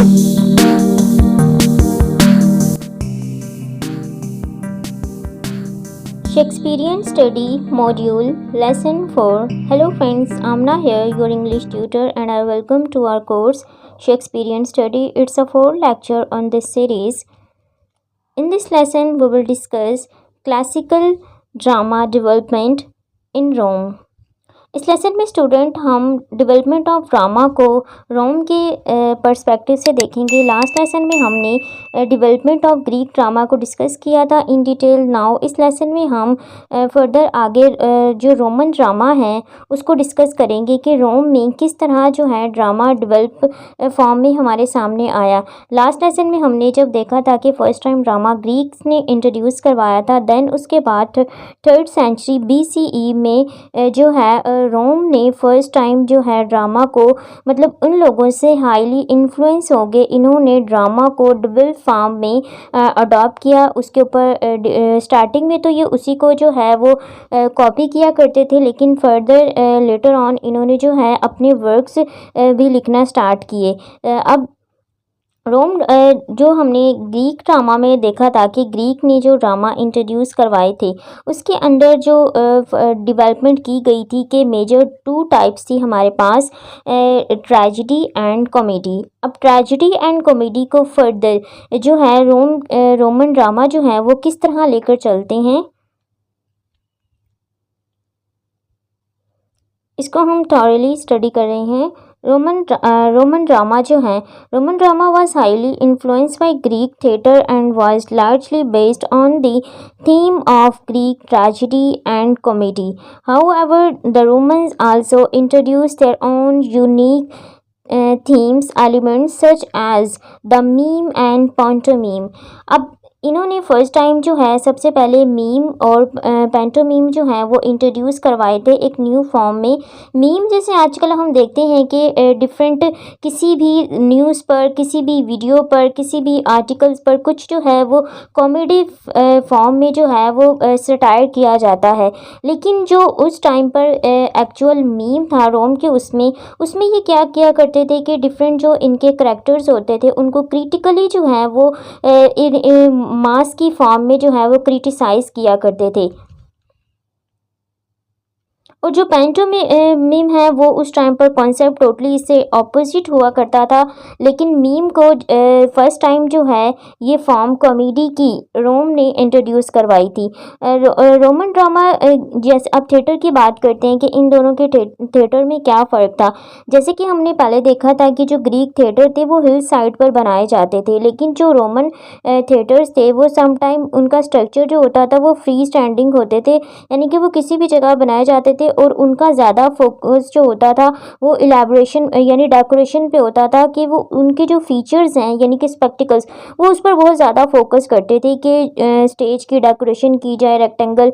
Shakespearean Study Module Lesson 4. Hello friends, Amna here, your English tutor, and I welcome to our course Shakespearean Study. It's a 4 lecture on this series. In this lesson, we will discuss classical drama development in Rome. इस lesson में student हम development of drama को रोम के perspective से देखेंगे। Last lesson में हमने development of Greek drama को डिस्कस किया था इन डिटेल। नाउ इस लेसन में हम फर्दर आगे जो रोमन ड्रामा है उसको डिस्कस करेंगे कि रोम में किस तरह जो है ड्रामा डेवलप फॉर्म में हमारे सामने आया। लास्ट लेसन में हमने जब देखा था कि फर्स्ट टाइम ड्रामा ग्रीक्स ने इंट्रोड्यूस करवाया था, देन उसके बाद 3rd सेंचुरी BCE में जो है रोम ने फर्स्ट टाइम जो है ड्रामा को मतलब उन लोगों से हाईली इन्फ्लुएंस हो गए, इन्होंने ड्रामा को डबल फॉर्म में अडॉप्ट किया। उसके ऊपर स्टार्टिंग में तो ये उसी को जो है वो कॉपी किया करते थे, लेकिन फर्दर लेटर ऑन इन्होंने जो है अपने वर्क्स भी लिखना स्टार्ट किए। अब रोम जो हमने ग्रीक ड्रामा में देखा था कि ग्रीक ने जो ड्रामा इंट्रोड्यूस करवाए थे उसके अंदर जो डेवलपमेंट की गई थी कि मेजर 2 टाइप्स थी हमारे पास, ट्रेजेडी एंड कॉमेडी। अब ट्रेजेडी एंड कॉमेडी को फर्दर जो है रोमन ड्रामा जो है वो किस तरह लेकर चलते हैं इसको हम थॉरली स्टडी कर रहे हैं। रोमन ड्रामा जो है, Roman drama was highly influenced by Greek theatre and was largely based on the theme of Greek tragedy and comedy. However, the Romans also introduced their own unique themes elements such as the meme and pantomime. अब इन्होंने first time जो है सबसे पहले meme और पैंटोमीम जो है वो इंट्रोड्यूस करवाए थे एक न्यू फॉर्म में। मीम जैसे आजकल हम देखते हैं कि डिफरेंट किसी भी न्यूज़ पर, किसी भी वीडियो पर, किसी भी आर्टिकल्स पर कुछ जो है वो कॉमेडी फॉर्म में जो है वो सटायर किया जाता है, लेकिन जो उस टाइम पर एक्चुअल मीम था रोम के उसमें ये क्या किया करते थे कि डिफरेंट जो इनके करेक्टर्स होते थे उनको क्रिटिकली जो है वो मास की फॉर्म में जो है वो क्रिटिसाइज किया करते थे। और जो पैंटोमीम है वो उस टाइम पर कॉन्सेप्ट टोटली इससे ऑपोजिट हुआ करता था, लेकिन मीम को फर्स्ट टाइम जो है ये फॉर्म कॉमेडी की रोम ने इंट्रोड्यूस करवाई थी। रोमन ड्रामा जैसे अब थिएटर की बात करते हैं कि इन दोनों के थिएटर में क्या फ़र्क था। जैसे कि हमने पहले देखा था कि जो ग्रीक थिएटर थे वो हिल साइड पर बनाए जाते थे, लेकिन जो रोमन थिएटर्स थे वो समटाइम उनका स्ट्रक्चर जो होता था वो फ्री स्टैंडिंग होते थे, यानी कि वो किसी भी जगह बनाए जाते थे और उनका ज़्यादा फोकस जो होता था वो इलेबोरेशन यानी डेकोरेशन पे होता था कि वो उनके जो फीचर्स हैं यानी कि स्पेक्टिकल्स वो उस पर बहुत ज़्यादा फोकस करते थे कि स्टेज की डेकोरेशन की जाए, रेक्टेंगल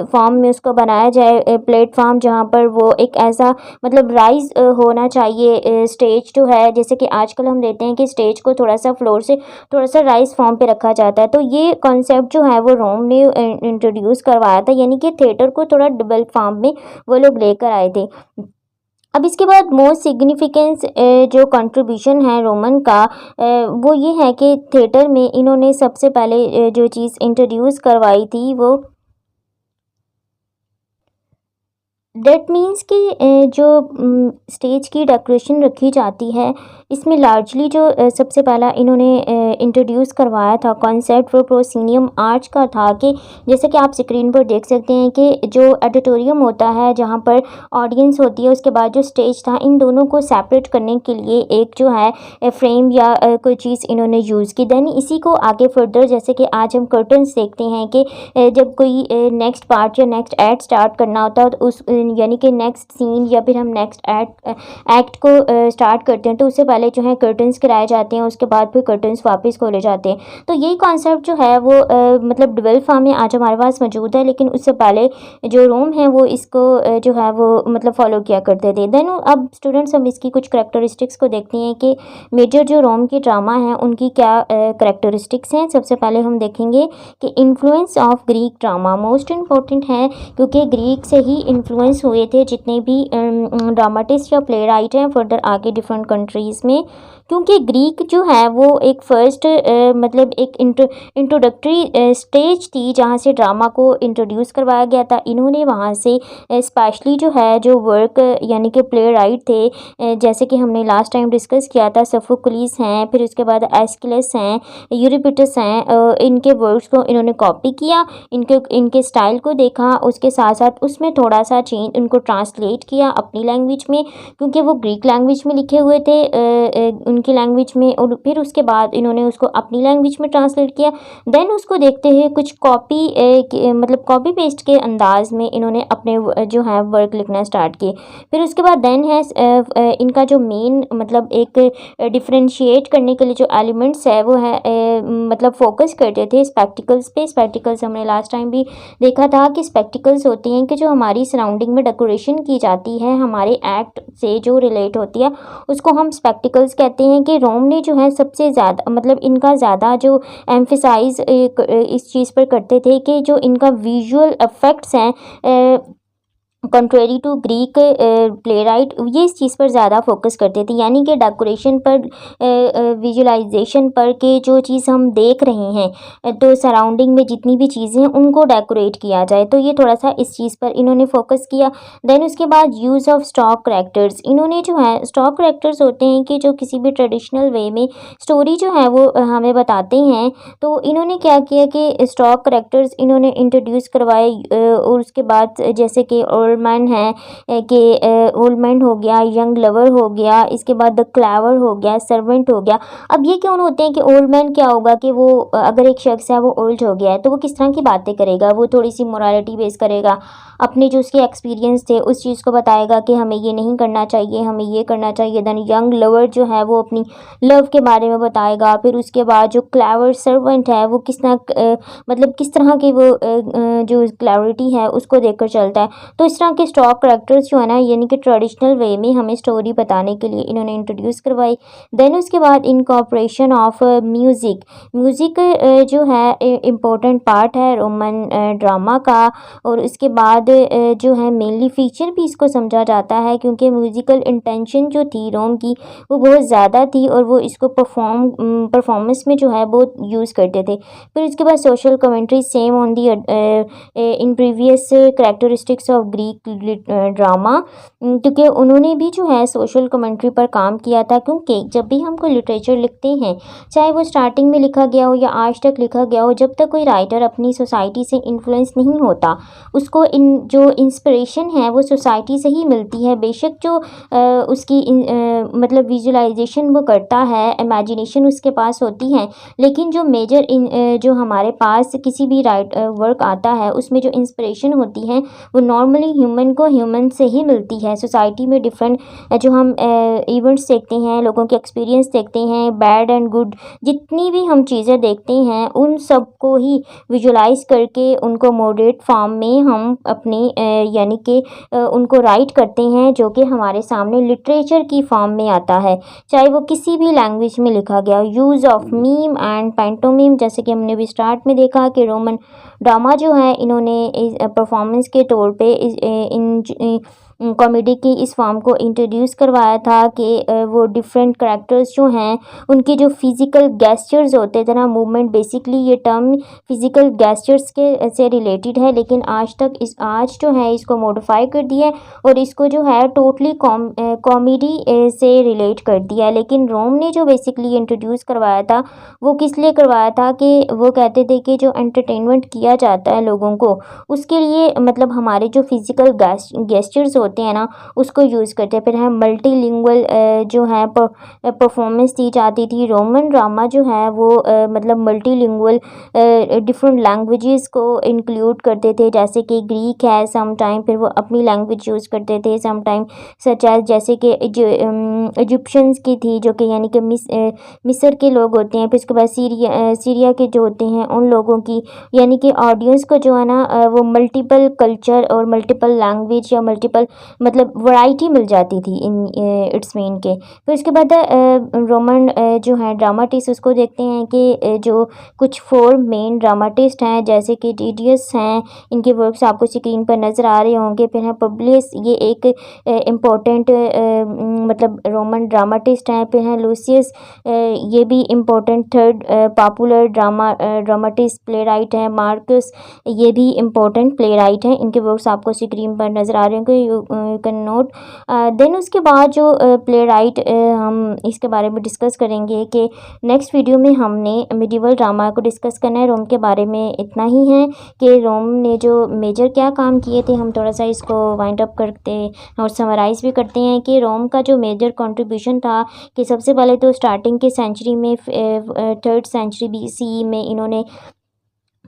फॉर्म में उसको बनाया जाए, प्लेटफॉर्म जहाँ पर वो एक ऐसा मतलब राइज होना चाहिए स्टेज जो है, जैसे कि आजकल हम देखते हैं कि स्टेज को थोड़ा सा फ्लोर से थोड़ा सा राइज फॉर्म पे रखा जाता है। तो ये कॉन्सेप्ट जो है वो रोम ने इंट्रोड्यूस करवाया था, यानी कि थिएटर को थोड़ा डबल फॉर्म में वो लोग लेकर आए थे। अब इसके बाद मोस्ट सिग्निफिकेंस जो कंट्रीब्यूशन है रोमन का वो ये है कि थिएटर में इन्होंने सबसे पहले जो चीज़ इंट्रोड्यूस करवाई थी वो डेट मीन्स कि जो स्टेज की डेकोरेशन रखी जाती है इसमें लार्जली जो सबसे पहला इन्होंने इंट्रोड्यूस करवाया था कॉन्सेप्ट वो प्रोसीनियम आर्च का था कि जैसे कि आप स्क्रीन पर देख सकते हैं कि जो ऑडिटोरियम होता है जहाँ पर ऑडियंस होती है उसके बाद जो स्टेज था, इन दोनों को सेपरेट करने के लिए एक जो है फ्रेम या कोई चीज़ इन्होंने यूज़ की। देन इसी को आगे फर्दर जैसे कि आज हम कर्टन्स देखते हैं कि जब कोई नेक्स्ट पार्ट या नेक्स्ट एक्ट स्टार्ट करना होता है तो उस यानी कि नेक्स्ट सीन या फिर हम नेक्स्ट एक्ट को स्टार्ट करते हैं तो उससे पहले जो है कर्टन्स गिराए जाते हैं, उसके बाद फिर कर्टन्स वापस खोले जाते हैं। तो यही कॉन्सेप्ट जो है वो मतलब डबल फॉर्म में आज हमारे पास मौजूद है, लेकिन उससे पहले जो रोम है वो इसको जो है वो मतलब फॉलो किया करते थे। देन अब स्टूडेंट्स हम इसकी कुछ करेक्टरिस्टिक्स को देखते हैं कि मेजर जो रोम के ड्रामा हैं उनकी क्या करेक्टरिस्टिक्स हैं। सबसे पहले हम देखेंगे कि influence of Greek drama most important है, क्योंकि ग्रीक से ही इन्फ्लुएंस हुए थे जितने भी ड्रामाटिस्ट या प्ले राइट हैं फर्दर आगे डिफरेंट कंट्रीज़ में। क्योंकि ग्रीक जो है वो एक फ़र्स्ट मतलब एक इंट्रोडक्टरी स्टेज थी जहाँ से ड्रामा को इंट्रोड्यूस करवाया गया था। इन्होंने वहाँ से स्पेशली जो है जो वर्क यानी कि प्ले राइट थे, जैसे कि हमने लास्ट टाइम डिस्कस किया था, सोफोक्लिस हैं, फिर उसके बाद एस्किलस हैं, यूरिपिटस हैं, इनके वर्क्स को इन्होंने कॉपी किया, इनके स्टाइल को देखा, उसके साथ साथ उसमें थोड़ा सा चेंज उनको ट्रांसलेट किया अपनी लैंग्वेज में, क्योंकि वो ग्रीक लैंग्वेज में लिखे हुए थे उनकी लैंग्वेज में, और फिर उसके बाद इन्होंने उसको अपनी लैंग्वेज में ट्रांसलेट किया। देन उसको देखते हुए कुछ मतलब कॉपी पेस्ट के अंदाज में इन्होंने अपने जो है वर्क लिखना स्टार्ट किए। फिर उसके बाद देन है इनका जो मेन मतलब एक डिफ्रेंशिएट करने के लिए जो एलिमेंट्स है वो है मतलब फोकस करते थे स्पेक्टिकल्स पे। स्पेक्टिकल्स हमने लास्ट टाइम भी देखा था कि स्पेक्टिकल्स होती हैं कि जो हमारी सराउंडिंग में डेकोरेशन की जाती है हमारे एक्ट से जो रिलेट होती है उसको हम स्पेक्टिकल्स कहते हैं। कि रोम ने जो है सबसे ज़्यादा मतलब इनका ज़्यादा जो एम्फेसाइज इस चीज़ पर करते थे कि जो इनका विजुअल इफेक्ट्स हैं contrary to Greek playwright, ये इस चीज़ पर ज़्यादा फोकस करते थे, यानी कि डेकोरेशन पर विजुअलाइजेशन पर कि जो चीज़ हम देख रहे हैं तो सराउंडिंग में जितनी भी चीज़ें हैं उनको डेकोरेट किया जाए, तो ये थोड़ा सा इस चीज़ पर इन्होंने फोकस किया। देन उसके बाद यूज़ ऑफ स्टॉक करैक्टर्स, इन्होंने जो है स्टॉक करैक्टर्स होते हैं कि जो किसी भी ट्रेडिशनल वे में स्टोरी जो है वो हमें बताते हैं, तो इन्होंने क्या किया कि स्टॉक करैक्टर्स इन्होंने इंट्रोड्यूस करवाए। और उसके बाद जैसे कि ओल्ड मैन है कि ओल्ड मैन हो गया, यंग लवर हो गया, इसके बाद द क्लेवर हो गया, सर्वेंट हो गया। अब ये क्यों होते हैं कि ओल्ड मैन क्या होगा कि वो अगर एक शख्स है वो ओल्ड हो गया है तो वो किस तरह की बातें करेगा, वो थोड़ी सी मोरालिटी बेस करेगा, अपने जो उसके एक्सपीरियंस थे उस चीज़ को बताएगा कि हमें ये नहीं करना चाहिए, हमें ये करना चाहिए। देन यंग लवर जो है वो अपनी लव के बारे में बताएगा। फिर उसके बाद जो क्लेवर सर्वेंट है वो मतलब किस तरह की वो जो क्लैरिटी है उसको देखकर चलता है। तो इस तरह के स्टॉक करैक्टर्स जो है ना यानी कि ट्रेडिशनल वे में हमें स्टोरी बताने के लिए इन्होंने इंट्रोड्यूस करवाई। देन उसके बाद इनकॉर्पोरेशन ऑफ म्यूज़िक, म्यूज़िक जो है इम्पोर्टेंट पार्ट है रोमन ड्रामा का। और इसके बाद जो है मेनली फीचर भी इसको समझा जाता है क्योंकि म्यूज़िकल इंटेंशन जो थी रोम की वो बहुत ज़्यादा थी और वो इसको परफॉर्मेंस में जो है बहुत यूज़ करते थे। फिर उसके बाद social commentary same on the in previous characteristics of Greek drama, क्योंकि उन्होंने भी जो है सोशल कमेंट्री पर काम किया था। क्योंकि जब भी हम कोई लिटरेचर लिखते हैं चाहे वो स्टार्टिंग में लिखा गया हो या आज तक लिखा गया हो, जब तक कोई राइटर अपनी सोसाइटी से इन्फ्लुएंस नहीं होता उसको जो इंस्पिरेशन है वो सोसाइटी से ही मिलती है। बेशक जो उसकी मतलब विजुअलाइजेशन वो करता है, इमेजिनेशन उसके पास होती है, लेकिन जो मेजर जो हमारे पास किसी भी वर्क आता है उसमें जो इंस्पिरेशन होती है वो नॉर्मली ह्यूमन को ह्यूमन से ही मिलती है। सोसाइटी में डिफरेंट जो हम इवेंट्स देखते हैं, लोगों के एक्सपीरियंस देखते हैं, बैड एंड गुड जितनी भी हम चीज़ें देखते हैं उन सब को ही विजुलाइज करके उनको मॉडरेट फॉर्म में हम अपनी यानी कि उनको राइट करते हैं जो कि हमारे सामने लिटरेचर की फॉर्म में आता है, चाहे वो किसी भी लैंग्वेज में लिखा गया। यूज़ ऑफ मीम एंड पैंटोमीम, जैसे कि हमने भी स्टार्ट में देखा कि रोमन ड्रामा जो है इन्होंने परफॉर्मेंस के तौर पे इन कॉमेडी की इस फॉर्म को इंट्रोड्यूस करवाया था कि वो डिफरेंट करैक्टर्स जो हैं उनके जो फिज़िकल गेस्चर्स होते थे ना, मूवमेंट, बेसिकली ये टर्म फिज़िकल गेस्चर्स के से रिलेटेड है, लेकिन आज जो है इसको मॉडिफाई कर दिया है और इसको जो है टोटली कॉमेडी से रिलेट कर दिया है। लेकिन रोम ने जो बेसिकली इंट्रोड्यूस करवाया था वो किस लिए करवाया था कि वो कहते थे कि जो एंटरटेनमेंट किया जाता है लोगों को उसके लिए मतलब हमारे जो फिज़िकल गेस्चर्स होते हैं ना उसको यूज़ करते हैं। फिर है मल्टीलिंगुअल जो है परफॉर्मेंस दी जाती थी। रोमन ड्रामा जो है वो मतलब मल्टीलिंगुअल डिफरेंट लैंग्वेजेस को इंक्लूड करते थे, जैसे कि ग्रीक है सम टाइम, फिर वो अपनी लैंग्वेज यूज़ करते थे सम टाइम, सच एज जैसे कि इजिप्शियंस की थी जो कि यानी कि मिस्र के लोग होते हैं। फिर उसके बाद सीरिया के जो होते हैं उन लोगों की, यानी कि ऑडियंस को जो है ना वो मल्टीपल कल्चर और मल्टीपल लैंग्वेज या मल्टीपल मतलब वैरायटी मिल जाती थी इन इट्स मीन के। फिर उसके बाद रोमन जो है ड्रामाटिस्ट, उसको देखते हैं कि जो कुछ 4 मेन ड्रामाटिस्ट हैं जैसे कि टीडियस हैं, इनके वर्क्स आपको स्क्रीन पर नज़र आ रहे होंगे। फिर हैं पब्लियस, ये एक इम्पोर्टेंट मतलब रोमन ड्रामाटिस्ट हैं। फिर हैं लूसियस, ये भी important third popular dramatist play right हैं। मार्कस, ये भी इम्पोर्टेंट प्ले राइट हैं। इनके वर्क्स आपको स्क्रीन पर नज़र आ रहे होंगे, यू कैन नोट। देन उसके बाद जो प्ले राइट हम इसके बारे में डिस्कस करेंगे कि नेक्स्ट वीडियो में हमने मिडिवल ड्रामा को डिस्कस करना है। रोम के बारे में इतना ही है कि रोम ने जो मेजर क्या काम किए थे, हम थोड़ा सा इसको वाइंड अप करते और समराइज़ भी करते हैं कि रोम का जो मेजर कंट्रीब्यूशन था कि सबसे पहले तो स्टार्टिंग के सेंचुरी में 3rd सेंचुरी BCE में इन्होंने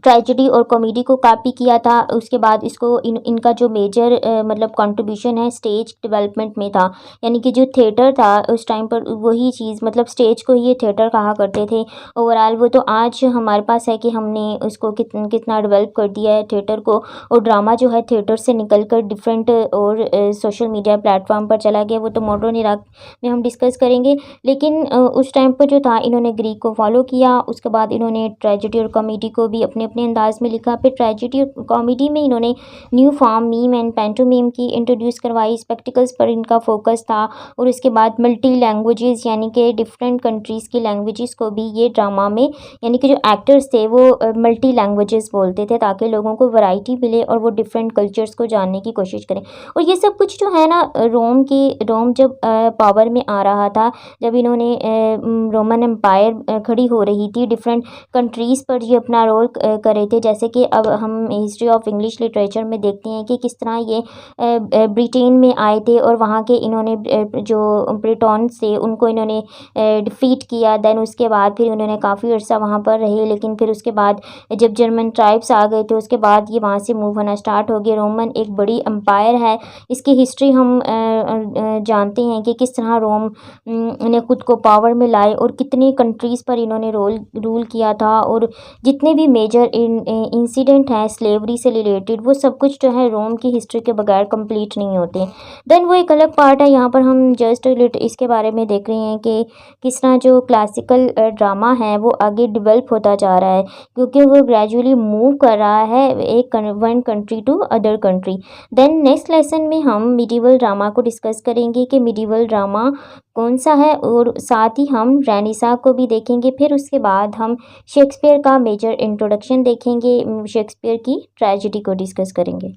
ट्रेजेडी और कॉमेडी को कॉपी किया था। उसके बाद इसको इनका जो मेजर मतलब कंट्रीब्यूशन है स्टेज डेवलपमेंट में था, यानी कि जो थिएटर था उस टाइम पर वही चीज़, मतलब स्टेज को ये थिएटर कहा करते थे ओवरऑल। वो तो आज हमारे पास है कि हमने उसको कितना डेवलप कर दिया है थिएटर को, और ड्रामा जो है थिएटर से निकल कर डिफरेंट और सोशल मीडिया प्लेटफॉर्म पर चला गया। वो तो मॉडर्न इराक में हम डिस्कस करेंगे, लेकिन उस टाइम पर जो था इन्होंने ग्रीक को फॉलो किया। उसके बाद इन्होंने ट्रेजेडी और कॉमेडी को भी अपने अंदाज में लिखा। फिर ट्रेजेडी और कॉमेडी में इन्होंने न्यू फॉर्म मीम एंड पैंटोमीम की इंट्रोड्यूस करवाई। स्पेक्टिकल्स पर इनका फोकस था। और उसके बाद मल्टी लैंग्वेजेस, यानी कि डिफरेंट कंट्रीज़ की लैंग्वेजेस को भी ये ड्रामा में, यानी कि जो एक्टर्स थे वो मल्टी लैंग्वेजेस बोलते थे ताकि लोगों को वैरायटी मिले और वो डिफरेंट कल्चर्स को जानने की कोशिश करें। और ये सब कुछ जो है ना, रोम जब पावर में आ रहा था, जब इन्होंने रोमन एम्पायर खड़ी हो रही थी, डिफरेंट कंट्रीज़ पर ये अपना रोल कर रहे थे। जैसे कि अब हम हिस्ट्री ऑफ इंग्लिश लिटरेचर में देखते हैं कि किस तरह ये ब्रिटेन में आए थे और वहाँ के इन्होंने जो ब्रिटॉन्स थे उनको इन्होंने डिफीट किया। देन उसके बाद फिर उन्होंने काफ़ी अर्सा वहाँ पर रहे, लेकिन फिर उसके बाद जब जर्मन ट्राइब्स आ गए तो उसके बाद ये वहाँ से मूव होना स्टार्ट हो गया। रोमन एक बड़ी एम्पायर है, इसकी हिस्ट्री हम जानते हैं कि किस तरह रोम ने खुद को पावर में लाए और कितनी कंट्रीज़ पर इन्होंने रूल किया था। और जितने भी मेजर इंसिडेंट हैं स्लेवरी से रिलेटेड, वो सब कुछ जो है रोम की हिस्ट्री के बगैर कंप्लीट नहीं होते। देन वो एक अलग पार्ट है, यहाँ पर हम जस्ट इसके बारे में देख रहे हैं कि किस तरह जो क्लासिकल ड्रामा है वो आगे डेवलप होता जा रहा है, क्योंकि वो ग्रेजुअली मूव कर रहा है एक one country to other country. Then next lesson में हम मिडिवल ड्रामा को डिस्कस करेंगे कि मिडिवल ड्रामा कौन सा है, और साथ ही हम रेनेसां को भी देखेंगे। फिर उसके बाद हम शेक्सपियर का मेजर इंट्रोडक्शन देखेंगे, शेक्सपियर की ट्रेजेडी को डिस्कस करेंगे।